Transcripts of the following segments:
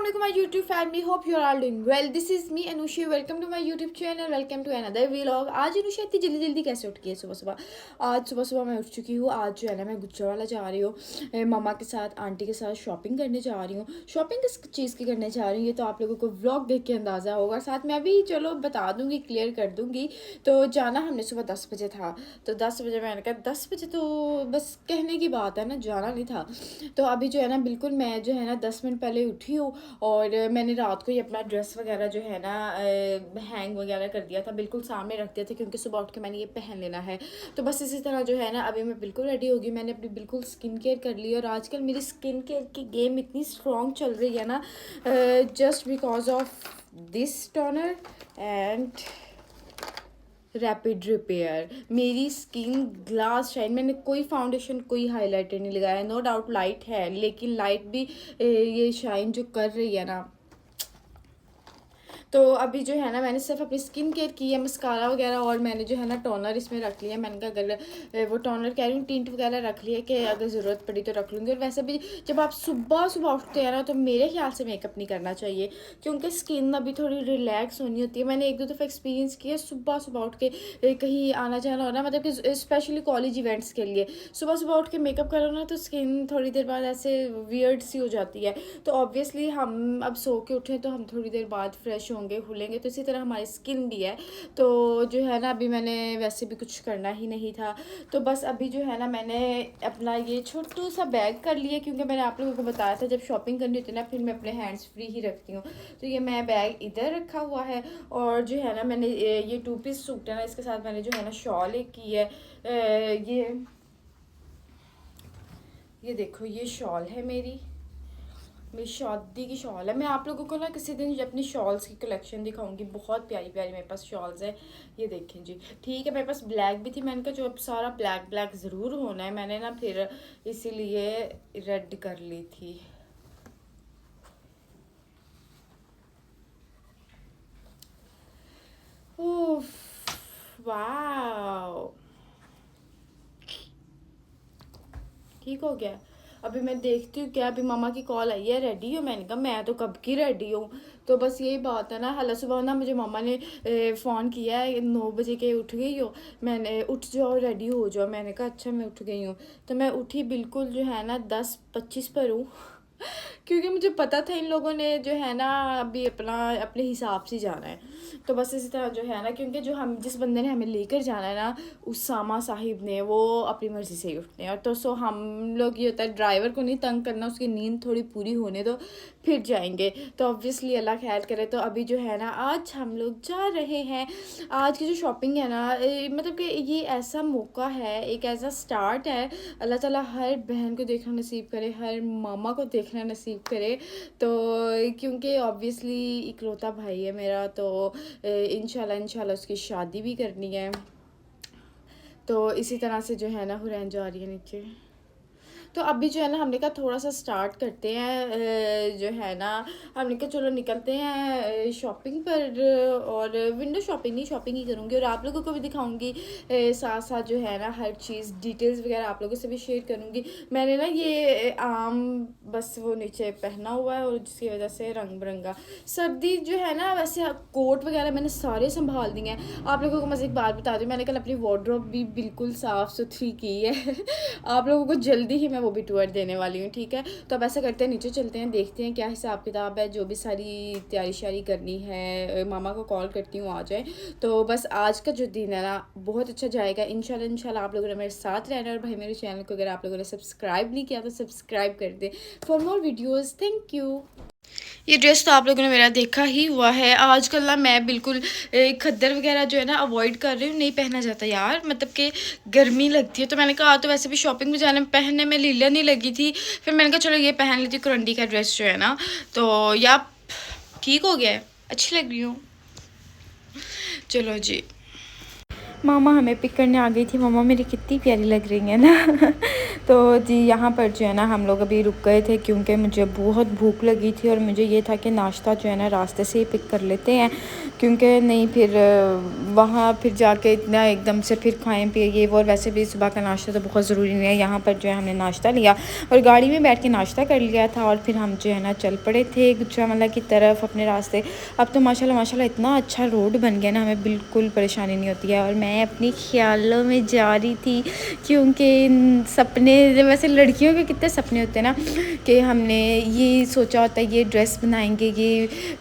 Assalamualaikum my YouTube family, hope you are all doing well. This is me Anushi, welcome to my YouTube channel, welcome to another vlog. आज अनुषा इतनी जल्दी जल्दी कैसे उठ गई है सुबह सुबह? आज सुबह सुबह मैं उठ चुकी हूँ. आज जो है ना मैं गुजरावाला जा रही हूँ मामा के साथ, आंटी के साथ शॉपिंग करने जा रही हूँ. शॉपिंग किस चीज़ की करने जा रही हूँ ये तो आप लोगों को व्लॉग देख के अंदाज़ा होगा. साथ में अभी चलो बता दूँगी, क्लियर कर दूँगी. तो जाना हमने सुबह 10 बजे था, तो 10 बजे मैंने कहा 10 बजे तो बस कहने की बात है ना, जाना नहीं था. तो अभी जो है ना बिल्कुल मैं जो है ना 10 मिनट पहले उठी हूँ और मैंने रात को ही अपना ड्रेस वगैरह जो है ना हैंग वगैरह कर दिया था, बिल्कुल सामने रख दिया था क्योंकि सुबह उठ के मैंने ये पहन लेना है. तो बस इसी तरह जो है ना अभी मैं बिल्कुल रेडी होगी. मैंने अपनी बिल्कुल स्किन केयर कर ली और आजकल मेरी स्किन केयर की गेम इतनी स्ट्रॉन्ग चल रही है ना, just because of this toner and rapid repair. मेरी स्किन ग्लास शाइन. मैंने कोई फाउंडेशन कोई हाइलाइटर नहीं लगाया. नो डाउट लाइट है, लेकिन लाइट भी ये शाइन जो कर रही है ना. तो अभी जो है ना मैंने सिर्फ अपनी स्किन केयर की है, मस्कारा वगैरह, और मैंने जो है ना टोनर इसमें रख लिया. मैंने कहा अगर वो टोनर कह रही हूँ टिंट वगैरह रख लिया कि अगर ज़रूरत पड़ी तो रख लूँगी. और वैसे भी जब आप सुबह सुबह उठते हैं ना तो मेरे ख्याल से मेकअप नहीं करना चाहिए क्योंकि स्किन अभी थोड़ी रिलैक्स होनी होती है. मैंने एक दो दफ़ा एक्सपीरियंस किया, सुबह सुबह उठ के कहीं आना जाना हो ना, मतलब कि स्पेशली कॉलेज इवेंट्स के लिए सुबह सुबह उठ के मेकअप करो ना तो स्किन थोड़ी देर बाद ऐसे वियर्ड सी हो जाती है. तो ऑब्वियसली हम अब सो के उठें तो हम थोड़ी देर बाद फ्रेश होंगे, खुलेंगे. तो इसी तरह हमारी स्किन भी है. तो जो है ना अभी मैंने वैसे भी कुछ करना ही नहीं था, तो बस अभी जो है ना मैंने अपना ये छोटू सा बैग कर लिया क्योंकि मैंने आप लोगों को बताया था जब शॉपिंग करनी होती है ना फिर मैं अपने हैंड्स फ्री ही रखती हूँ. तो ये मैं बैग इधर रखा हुआ है और जो है ना मैंने ये 2 पीस सूट है ना, इसके साथ मैंने जो है ना शॉल एक की है. ये देखो, ये शॉल है मेरी शादी की शॉल है. मैं आप लोगों को ना किसी दिन अपनी शॉल्स की कलेक्शन दिखाऊंगी. बहुत प्यारी प्यारी मेरे पास शॉल्स है. ये देखें जी. ठीक है, मेरे पास ब्लैक भी थी. मैंने कहा जो अब सारा ब्लैक ब्लैक ज़रूर होना है, मैंने ना फिर इसीलिए रेड कर ली थी. ओह वाह, ठीक हो गया. अभी मैं देखती हूँ क्या, अभी मामा की कॉल आई है, रेडी हो? मैंने कहा मैं तो कब की रेडी हूँ. तो बस यही बात है ना. हाल सुबह ना मुझे मामा ने फ़ोन किया है 9 बजे के उठ गई हो, मैंने उठ जाओ रेडी हो जाओ. मैंने कहा अच्छा मैं उठ गई हूँ. तो मैं उठी बिल्कुल जो है ना 10:25 पर हूँ क्योंकि मुझे पता था इन लोगों ने जो है ना अभी अपने हिसाब से जाना है. तो बस इसी तरह जो है ना, क्योंकि जो हम जिस बंदे ने हमें लेकर जाना है ना, उसामा साहिब ने, वो अपनी मर्ज़ी से ही उठते हैं. और तो सो हम लोग ये होता है ड्राइवर को नहीं तंग करना, उसकी नींद थोड़ी पूरी होने दो फिर जाएंगे. तो ऑब्वियसली अल्लाह खैर करे. तो अभी जो है ना आज हम लोग जा रहे हैं. आज की जो शॉपिंग है ना, मतलब कि ये ऐसा मौका है, एक ऐसा स्टार्ट है. अल्लाह ताला हर बहन को देखना नसीब करे, हर मामा को देखना नसीब करे. तो क्योंकि ऑब्वियसली इकलौता भाई है मेरा, तो इंशाल्लाह उसकी शादी भी करनी है. तो इसी तरह से जो है ना हुरैन जा रही है नीचे. तो अभी जो है ना हमने कहा थोड़ा सा स्टार्ट करते हैं. जो है ना हमने कहा चलो निकलते हैं शॉपिंग पर. और विंडो शॉपिंग नहीं, शॉपिंग ही करूँगी और आप लोगों को भी दिखाऊंगी. साथ साथ जो है ना हर चीज़ डिटेल्स वगैरह आप लोगों से भी शेयर करूँगी. मैंने ना ये आम बस वो नीचे पहना हुआ है और जिसकी वजह से रंग बिरंगा. सर्दी जो है ना, वैसे कोट वगैरह मैंने सारे संभाल दिए हैं. आप लोगों को मैं एक बात बता दूँ, मैंने कल अपनी वार्डरोब भी बिल्कुल साफ़ सुथरी की है आप लोगों को जल्दी ही मैं वो भी टूर देने वाली हूँ. ठीक है, तो अब ऐसा करते हैं नीचे चलते हैं, देखते हैं क्या हिसाब किताब है. जो भी सारी तैयारी शारी करनी है मामा को कॉल करती हूँ आ जाए. तो बस आज का जो दिन है ना बहुत अच्छा जाएगा इंशाल्लाह. आप लोगों ने मेरे साथ रहना. और भाई मेरे चैनल को अगर आप लोगों ने सब्सक्राइब नहीं किया तो सब्सक्राइब कर दें for more videos. Thank you. ये ड्रेस तो आप लोगों ने मेरा देखा ही हुआ है. आजकल ना मैं बिल्कुल खद्दर वगैरह जो है ना अवॉइड कर रही हूँ. नहीं पहना जाता यार, मतलब कि गर्मी लगती है. तो मैंने कहा तो वैसे भी शॉपिंग में जाने में पहनने में लीला नहीं लगी थी, फिर मैंने कहा चलो ये पहन लेती हूँ करंडी का ड्रेस जो है ना. तो या ठीक हो गया है, अच्छी लग रही हूँ. चलो जी. मामा हमें पिक करने आ गई थी। मामा मेरी कितनी प्यारी लग रही है ना। तो जी यहाँ पर जो है ना हम लोग अभी रुक गए थे क्योंकि मुझे बहुत भूख लगी थी और मुझे ये था कि नाश्ता जो है ना रास्ते से ही पिक कर लेते हैं, क्योंकि नहीं फिर वहाँ फिर जाके इतना एकदम से फिर खाएं पिए ये वो। और वैसे भी सुबह का नाश्ता तो बहुत ज़रूरी नहीं है। यहाँ पर जो है हमने नाश्ता लिया और गाड़ी में बैठ के नाश्ता कर लिया था और फिर हम जो है ना चल पड़े थे गुजरांवाला की तरफ अपने रास्ते। अब तो माशाल्लाह माशाल्लाह इतना अच्छा रोड बन गया ना, हमें बिल्कुल परेशानी नहीं होती है। और मैं अपनी ख्यालों में जा रही थी क्योंकि सपने, वैसे लड़कियों के कितने सपने होते हैं ना कि हमने ये सोचा होता है ये ड्रेस बनाएंगे, ये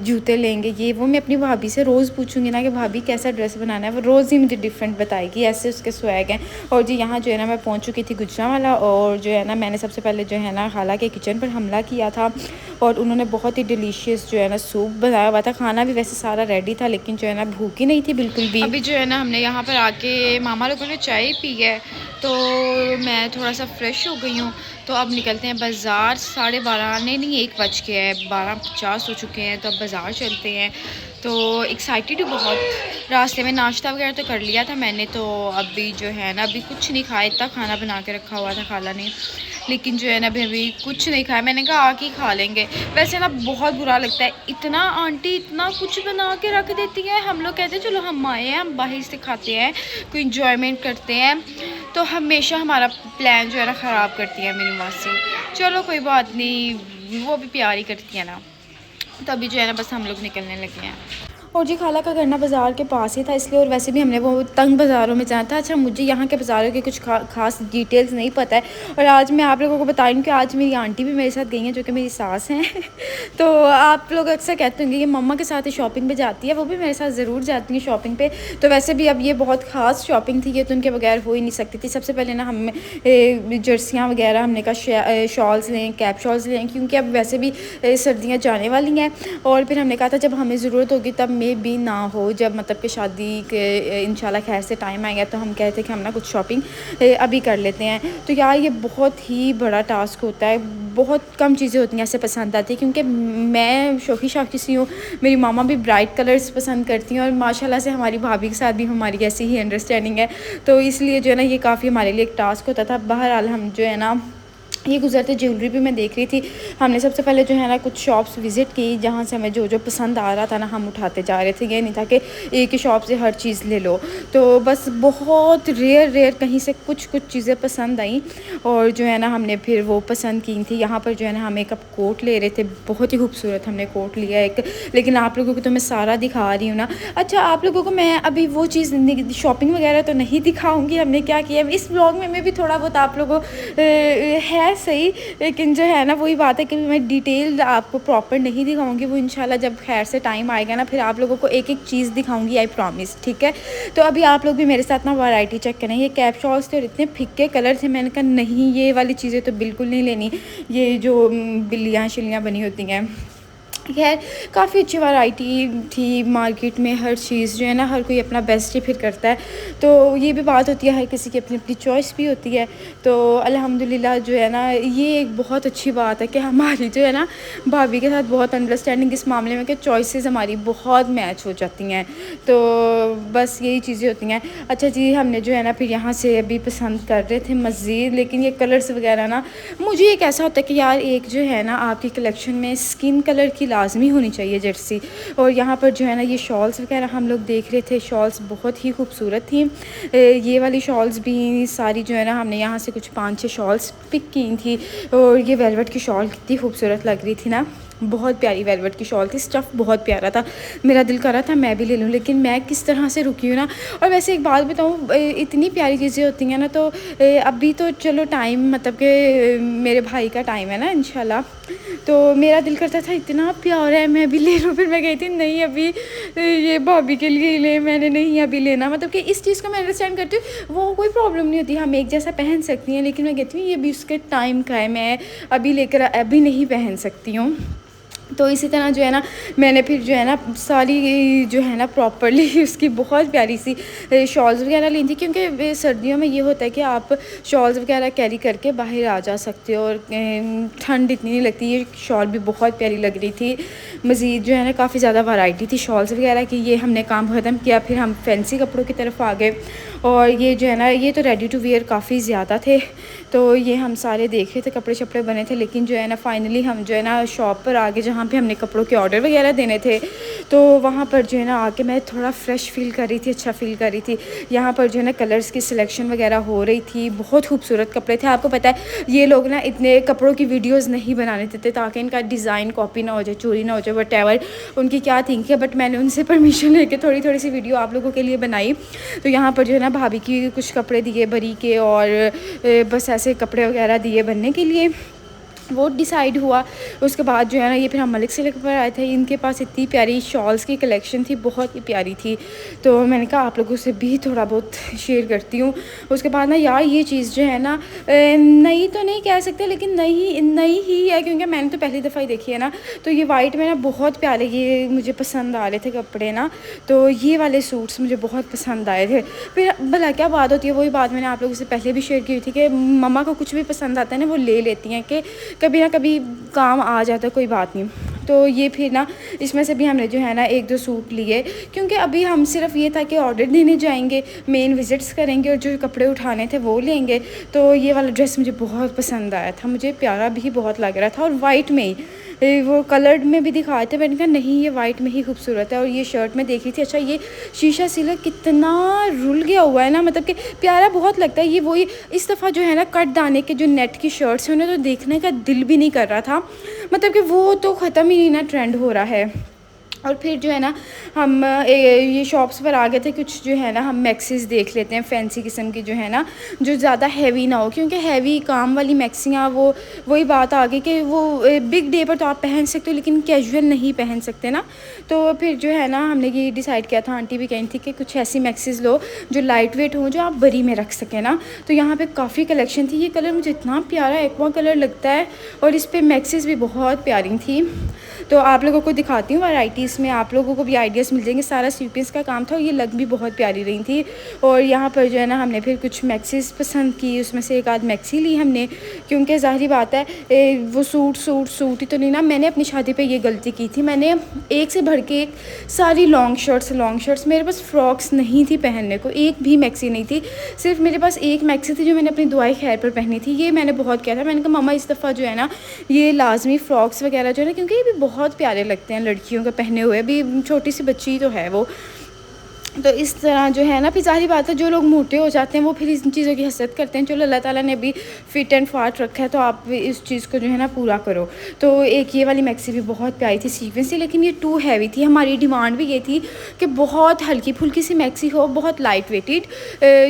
जूते लेंगे, ये वो। मैं अपनी भाभी से रोज़ पूछूंगी ना कि भाभी कैसा ड्रेस बनाना है, वो रोज़ ही मुझे डिफरेंट बताएगी, ऐसे उसके स्वैग हैं। और जी यहाँ जो है ना मैं पहुँच चुकी थी गुजरांवाला और जो है ना मैंने सबसे पहले जो है ना खाला के किचन पर हमला किया था और उन्होंने बहुत ही डिलीशियस जो है ना सूप बनाया हुआ था। खाना भी वैसे सारा रेडी था लेकिन जो है ना भूख ही नहीं थी बिल्कुल भी। अभी जो है ना हमने यहाँ पर आके मामा लोगों ने चाय पी है तो मैं थोड़ा सा फ्रेश हो गई हूँ। तो अब निकलते हैं बाज़ार। 12:30 नहीं 1 बज के है, 12:50 हो चुके हैं। तो अब बाज़ार चलते हैं। तो एक्साइटेड हूँ बहुत। रास्ते में नाश्ता वगैरह तो कर लिया था मैंने, तो अभी जो है ना अभी कुछ नहीं खाया। इतना खाना बना के रखा हुआ था खाला ने, लेकिन जो है ना अभी कुछ नहीं खाया। मैंने कहा आके खा लेंगे। वैसे ना बहुत बुरा लगता है, इतना आंटी इतना कुछ बना के रख देती है। हम लोग कहते हैं चलो हम आए हैं, हम बाहर से खाते हैं, कोई इंजॉयमेंट करते हैं, तो हमेशा हमारा प्लान जो है ना ख़राब करती है मेरी मासी। चलो कोई बात नहीं, वो भी प्यार ही करती है ना। तो अभी जो है ना बस हम लोग निकलने लगे हैं। और जी खाला का घर ना बाज़ार के पास ही था इसलिए, और वैसे भी हमने वो तंग बाज़ारों में जाना था। अच्छा मुझे यहाँ के बाज़ारों के कुछ खास डिटेल्स नहीं पता है और आज मैं आप लोगों को बता रही हूँ कि आज मेरी आंटी भी मेरे साथ गई हैं जो कि मेरी सास हैं। तो आप लोग अक्सर कहते होंगे कि मम्मा के साथ ही शॉपिंग पे जाती है, वो भी मेरे साथ ज़रूर जाती हैं शॉपिंग पे। तो वैसे भी अब ये बहुत ख़ास शॉपिंग थी, ये तो उनके बगैर हो ही नहीं सकती थी। सबसे पहले ना हम जर्सियाँ वगैरह हमने कहा शॉल्स लें, कैप शॉल्स लें, क्योंकि अब वैसे भी सर्दियाँ जाने वाली हैं। और फिर हमने कहा था जब हमें ज़रूरत होगी तब में भी ना हो, जब मतलब कि शादी के इंशाल्लाह खैर से टाइम आएगा तो हम कहते हैं कि हम ना कुछ शॉपिंग अभी कर लेते हैं। तो यार ये बहुत ही बड़ा टास्क होता है, बहुत कम चीज़ें होती हैं ऐसे पसंद आती है, क्योंकि मैं शौकी शाकी सी हूँ। मेरी मामा भी ब्राइट कलर्स पसंद करती हैं और माशाल्लाह से हमारी भाभी के साथ भी हमारी ऐसी ही अंडरस्टैंडिंग है। तो इसलिए जो है ना ये काफ़ी हमारे लिए एक टास्क होता था। बहरहाल हम जो है ना ये गुजरते ज्वेलरी भी मैं देख रही थी। हमने सबसे पहले जो है ना कुछ शॉप्स विज़िट की जहाँ से हमें जो जो पसंद आ रहा था ना हम उठाते जा रहे थे। ये नहीं था कि एक ही शॉप से हर चीज़ ले लो। तो बस बहुत रेयर कहीं से कुछ चीज़ें पसंद आई और जो है ना हमने फिर वो पसंद की थी। यहाँ पर जो है ना हम एक कोट ले रहे थे, बहुत ही खूबसूरत हमने कोट लिया एक, लेकिन आप लोगों को तो मैं सारा दिखा रही हूँ ना। अच्छा आप लोगों को मैं अभी वो चीज़ शॉपिंग वगैरह तो नहीं दिखाऊँगी हमने क्या किया इस ब्लॉग में भी थोड़ा बहुत आप लोगों है सही, लेकिन जो है ना वही बात है कि मैं डिटेल आपको प्रॉपर नहीं दिखाऊंगी। वो इंशाल्लाह जब खैर से टाइम आएगा ना फिर आप लोगों को एक एक चीज़ दिखाऊंगी, आई प्रॉमिस, ठीक है। तो अभी आप लोग भी मेरे साथ ना वैरायटी चेक करें। ये कैप शॉल्स थे और इतने फिक्के कलर थे, मैंने कहा नहीं ये वाली चीज़ें तो बिल्कुल नहीं लेनी, ये जो बिल्लियाँ शिल्लियाँ बनी होती हैं। खैर काफ़ी अच्छी वैरायटी थी मार्केट में, हर चीज़ जो है ना हर कोई अपना बेस्ट ही फिर करता है। तो ये भी बात होती है, हर किसी की अपनी अपनी चॉइस भी होती है। तो अल्हम्दुलिल्लाह जो है ना ये एक बहुत अच्छी बात है कि हमारी जो है ना भाभी के साथ बहुत अंडरस्टैंडिंग इस मामले में कि चॉइसेस हमारी बहुत मैच हो जाती हैं। तो बस यही चीज़ें होती हैं। अच्छा जी हमने जो है ना फिर यहाँ से अभी पसंद कर रहे थे मज़ीद, लेकिन ये कलर्स वगैरह ना मुझे एक ऐसा होता है कि यार एक जो है ना आपकी कलेक्शन में स्किन कलर की लाजमी होनी चाहिए जर्सी। और यहाँ पर जो है ना ये शॉल्स वगैरह हम लोग देख रहे थे, शॉल्स बहुत ही खूबसूरत थी। ये वाली शॉल्स भी सारी जो है ना हमने यहाँ से कुछ 5-6 शॉल्स पिक की थी। और ये वेलवेट की शॉल कितनी खूबसूरत लग रही थी ना, बहुत प्यारी वेलवेट की शॉल थी, स्टफ़ बहुत प्यारा था। मेरा दिल कर रहा था मैं भी ले लूँ, लेकिन मैं किस तरह से रुकी हूँ ना। और वैसे एक बात बताऊँ, इतनी प्यारी चीज़ें होती हैं ना, तो अभी तो चलो टाइम मतलब कि मेरे भाई का टाइम है ना इंशाल्लाह, तो मेरा दिल करता था इतना प्यारा है मैं अभी ले लूँ। फिर मैं गई थी नहीं अभी ये भाभी के लिए ले, मैंने नहीं अभी लेना। मतलब कि इस चीज़ को मैं अंडरस्टैंड करती हूँ, वो कोई प्रॉब्लम नहीं होती, हम एक जैसा पहन सकती हैं, लेकिन मैं कहती हूँ ये भी उसके टाइम का है, मैं अभी लेकर अभी नहीं पहन सकती हूँ। तो इसी तरह जो है ना मैंने फिर जो है ना सारी जो है ना प्रॉपरली उसकी बहुत प्यारी सी शॉल्स वगैरह ली थी, क्योंकि सर्दियों में ये होता है कि आप शॉल्स वगैरह कैरी करके बाहर आ जा सकते हो और ठंड इतनी नहीं लगती। ये शॉल भी बहुत प्यारी लग रही थी। मज़ीद जो है ना काफ़ी ज़्यादा वैरायटी थी शॉल्स वगैरह की। ये हमने काम ख़त्म किया, फिर हम फैंसी कपड़ों की तरफ आ गए। और ये जो है ना ये तो रेडी टू वियर काफ़ी ज़्यादा थे, तो ये हम सारे देख रहे थे, कपड़े शपड़े बने थे। लेकिन जो है ना फाइनली हम जो है ना शॉप पर आ गए जहाँ पे हमने कपड़ों के ऑर्डर वगैरह देने थे। तो वहाँ पर जो है ना आके मैं थोड़ा फ्रेश फ़ील कर रही थी, अच्छा फ़ील कर रही थी। यहाँ पर जो है ना कलर्स की सिलेक्शन वगैरह हो रही थी, बहुत खूबसूरत कपड़े थे। आपको पता है ये लोग ना इतने कपड़ों की वीडियोज़ नहीं बनाने देते ताकि इनका डिज़ाइन कॉपी ना हो जाए, चोरी ना हो जाए, वट उनकी क्या थिंक है। बट मैंने उनसे परमिशन लेके थोड़ी थोड़ी सी वीडियो आप लोगों के लिए बनाई। तो यहाँ पर जो है ना भाभी की कुछ कपड़े दिए बरी के, और बस ऐसे कपड़े वगैरह दिए बनने के लिए, वो डिसाइड हुआ। उसके बाद जो है ना ये फिर हम मलिक सिल्क पर आए थे। इनके पास इतनी प्यारी शॉल्स की कलेक्शन थी, बहुत ही प्यारी थी। तो मैंने कहा आप लोगों से भी थोड़ा बहुत शेयर करती हूँ। उसके बाद ना यार ये चीज़ जो है ना नई तो नहीं कह सकते, लेकिन नई ही है, क्योंकि मैंने तो पहली दफ़ा ही देखी है ना। तो ये वाइट में ना बहुत प्यारे ये मुझे पसंद आ रहे थे कपड़े ना, तो ये वाले सूट्स मुझे बहुत पसंद आए थे। फिर भला क्या बात होती है, वही बात मैंने आप लोगों से पहले भी शेयर की थी कि मम्मा को कुछ भी पसंद आता है ना वो ले लेती हैं, कि कभी ना कभी काम आ जाता है, कोई बात नहीं। तो ये फिर ना इसमें से भी हमने जो है ना 1-2 सूट लिए, क्योंकि अभी हम सिर्फ ये था कि ऑर्डर देने जाएंगे, मेन विज़िट्स करेंगे और जो कपड़े उठाने थे वो लेंगे। तो ये वाला ड्रेस मुझे बहुत पसंद आया था, मुझे प्यारा भी बहुत लग रहा था, और वाइट में ही वो कलर्ड में भी दिखाए थे। मैंने कहा नहीं ये वाइट में ही खूबसूरत है। और ये शर्ट में देख रही थी, अच्छा ये शीशा सिल्क कितना रुल गया हुआ है ना, मतलब कि प्यारा बहुत लगता है। ये वही इस दफ़ा जो है ना कट दाने के जो नेट की शर्ट्स हैं उन्हें तो देखने का दिल भी नहीं कर रहा था, मतलब कि वो तो ख़त्म ही नहीं ना ट्रेंड हो रहा है। और फिर जो है ना हम ये शॉप्स पर आ गए थे। कुछ जो है ना हम मैक्सीज़ देख लेते हैं फैंसी किस्म की, जो है ना जो ज़्यादा हैवी ना हो, क्योंकि हैवी काम वाली मैक्सियाँ वही बात आ गई कि वो बिग डे पर तो आप पहन सकते हो लेकिन कैजुअल नहीं पहन सकते ना। तो फिर जो है ना हमने ये डिसाइड किया था, आंटी भी कही थी कि कुछ ऐसी मैक्सीज़ लो जो लाइट वेट हो, जो आप बरी में रख सकें ना। तो यहाँ पर काफ़ी कलेक्शन थी। ये कलर मुझे इतना प्यारा एक्वा कलर लगता है, और इस पर मैक्सीज़ भी बहुत प्यारी थी। तो आप लोगों को दिखाती हूँ वैराइटीज़ में, आप लोगों को भी आइडियाज़ मिल जाएंगे। सारा सीक्वेंस का काम था और ये लग भी बहुत प्यारी रही थी। और यहाँ पर जो है ना हमने फिर कुछ मैक्सीज़ पसंद की, उसमें से एक आध मैक्सी ली हमने, क्योंकि ज़ाहिर बात है वो सूट ही तो नहीं ना। मैंने अपनी शादी पे ये गलती की थी, मैंने एक से भर के एक सारी लॉन्ग शर्ट्स, मेरे पास फ्रॉक्स नहीं थी पहनने को, एक भी मैक्सी नहीं थी। सिर्फ मेरे पास एक मैक्सी थी जो मैंने अपनी दुआई खैर पर पहनी थी। ये मैंने बहुत किया था, मैंने कहा मम्मा इस दफ़ा जो है ना ये लाजमी फ़्रॉक्स वगैरह जो है ना, क्योंकि ये भी बहुत प्यारे लगते हैं लड़कियों के पहने हुए, अभी छोटी सी बच्ची तो है वो। तो इस तरह जो है ना, फिर ज़ाहिर बात है जो लोग मोटे हो जाते हैं वो फिर इन चीज़ों की हसरत करते हैं। चलो अल्लाह ताला ने अभी फ़िट एंड फाट रखा है तो आप इस चीज़ को जो है ना पूरा करो। तो एक ये वाली मैक्सी भी बहुत प्यारी थी सीक्वेंस से, लेकिन ये टू हैवी थी। हमारी डिमांड भी ये थी कि बहुत हल्की फुल्की सी मैक्सी हो, बहुत लाइट वेटेड,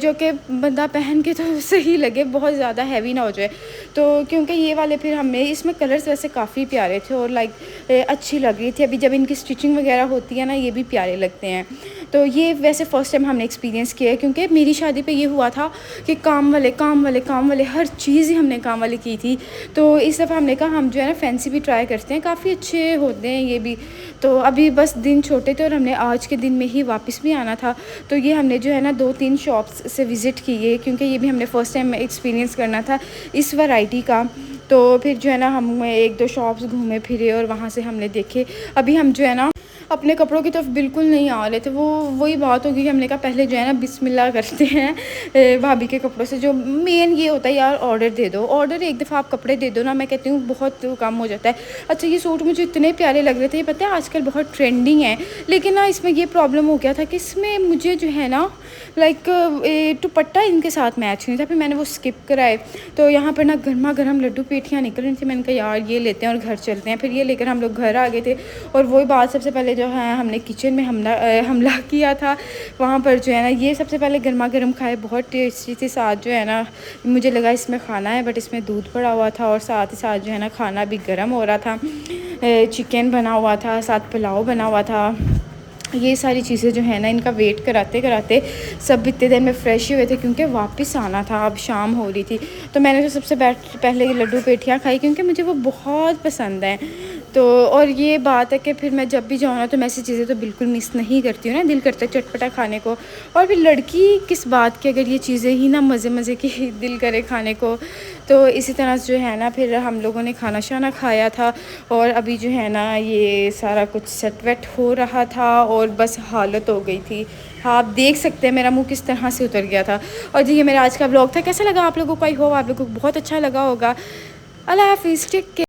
जो कि बंदा पहन के तो सही लगे, बहुत ज़्यादा हैवी ना हो जाए। तो क्योंकि ये वाले फिर हमें इसमें कलर्स वैसे काफ़ी प्यारे थे और लाइक अच्छी लग रही थी। अभी जब इनकी स्टिचिंग वगैरह होती है ना ये भी प्यारे लगते हैं। तो ये वैसे फ़र्स्ट टाइम हमने एक्सपीरियंस किया है, क्योंकि मेरी शादी पे ये हुआ था कि काम वाले हर चीज़ ही हमने काम वाली की थी। तो इस दफ़ा हमने कहा हम जो है ना फैंसी भी ट्राई करते हैं, काफ़ी अच्छे होते हैं ये भी। तो अभी बस दिन छोटे थे और हमने आज के दिन में ही वापस भी आना था। तो ये हमने जो है ना 2-3 शॉप्स से विज़िट किए, क्योंकि ये भी हमने फ़र्स्ट टाइम एक्सपीरियंस करना था इस वैरायटी का। तो फिर जो है ना हम 1-2 शॉप्स घूमे फिरे और वहाँ से हमने देखे। अभी हम जो है ना अपने कपड़ों की तरफ बिल्कुल नहीं आ रहे थे। वही बात होगी कि हमने कहा पहले जो है ना बिस्मिल्लाह करते हैं भाभी के कपड़ों से। जो मेन ये होता है यार ऑर्डर दे दो, ऑर्डर एक दफ़ा आप कपड़े दे दो ना, मैं कहती हूँ बहुत कम हो जाता है। अच्छा ये सूट मुझे इतने प्यारे लग रहे थे, ये पता है आजकल बहुत ट्रेंडिंग है, लेकिन ना इसमें ये प्रॉब्लम हो गया था कि इसमें मुझे जो है ना लाइक दुपट्टा इनके साथ मैच नहीं था, फिर मैंने वो स्किप कराए। तो यहाँ पर ना गर्मा गर्म लड्डू पेठियाँ निकल रही थी, मैंने कहा यार ये लेते हैं और घर चलते हैं। फिर ये लेकर हम लोग घर आ गए थे। और वही बात, सबसे पहले जो है हमने किचन में हमला किया था। वहाँ पर जो है ना ये सबसे पहले गर्मा गर्म खाए, बहुत टेस्टी थी। साथ जो है ना मुझे लगा इसमें खाना है, बट इसमें दूध पड़ा हुआ था और साथ ही साथ जो है ना खाना भी गर्म हो रहा था। चिकन बना हुआ था, साथ पुलाव बना हुआ था। ये सारी चीज़ें जो है ना इनका वेट कराते कराते सब इतने देर में फ़्रेश ही हुए थे, क्योंकि वापस आना था, अब शाम हो रही थी। तो मैंने तो सबसे पहले लड्डू पेठियाँ खाई, क्योंकि मुझे वो बहुत पसंद है। तो और ये बात है कि फिर मैं जब भी जाऊँ ना तो मैं ऐसी चीज़ें तो बिल्कुल मिस नहीं करती हूँ ना, दिल करता है चटपटा खाने को। और फिर लड़की किस बात की, अगर ये चीज़ें ही ना मज़े मज़े की दिल करे खाने को। तो इसी तरह से जो है ना फिर हम लोगों ने खाना शाना खाया था और अभी जो है ना ये सारा कुछ सेट वेट हो रहा था और बस हालत हो गई थी। हाँ, आप देख सकते हैं मेरा मुंह किस तरह से उतर गया था। और जी ये मेरा आज का ब्लॉग था, कैसा लगा आप लोगों को? आई होप आप लोगों को बहुत अच्छा लगा होगा। अल्लाह हाफिज़, टेक केयर।